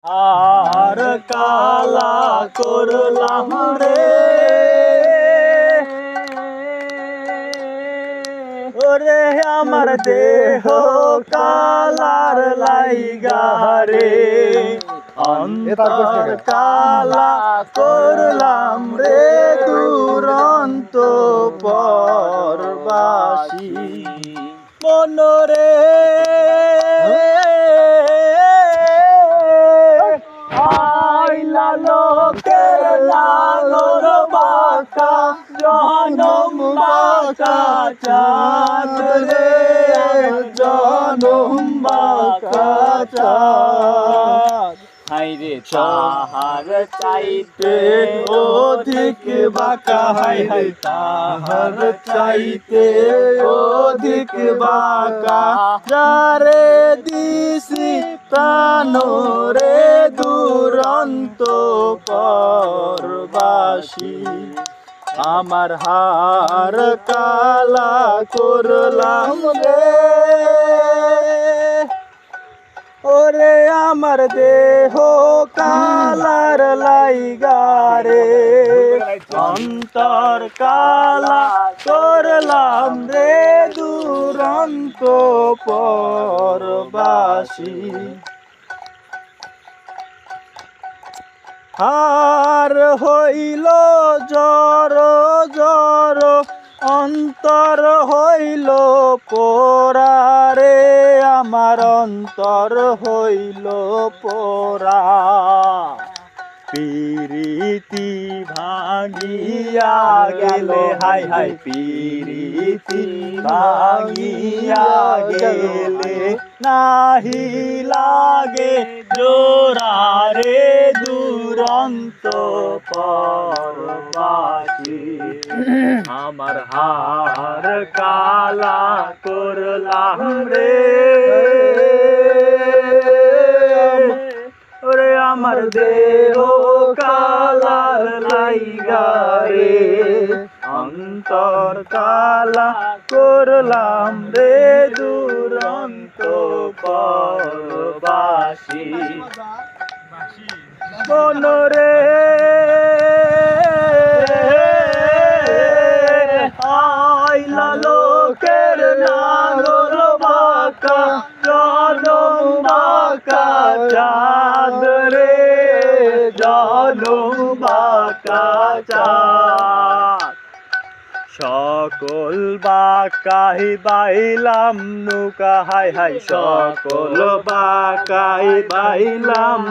আর কালা করলাম রে ওরে আমার দেহ কালার লাইগা রে অন্তর কালা করলাম রে দুরন্ত পরবাসী মনরে লোকের লালর বাঁকা জনম বাঁকা চাঁদ রে জনম বাঁকা চাঁদ হাইরে তাহার চাইতে অধিক বাঁকা হাই হাই তাহার চাইতে অধিক বাঁকা যারে দিছি প্রাণ রে দুরন্ত পরবাসী আমার হার কালা করলাম রে ওরে আমার দেহ কালার লাইগা রে অন্তর কালা করলাম রে দুরন্ত পরবাসী হার হইল জর জর অন্তর হইল পোরা রে আমার অন্তর হইল পোরা পিরিতি ভাঙিয়া গেলে হাই হাই পিরিতি ভাঙিয়া গেলে নাহি লাগে জোরা রে দুরন্ত পরবাসী আমার হার কালা করলাম রে ওরে আমার দেহ কালার লাইগা রে অন্তর কালা করলাম রে দুরন্ত পরবাসী মনরে আইলা লোকের নাগর বাঁকা জনম বাঁকা চাঁদ রে জনম বাঁকা চাঁদ সকল বাঁকাই বাইলাম নৌকা হাই হাই সকল বাঁকাই বাইলাম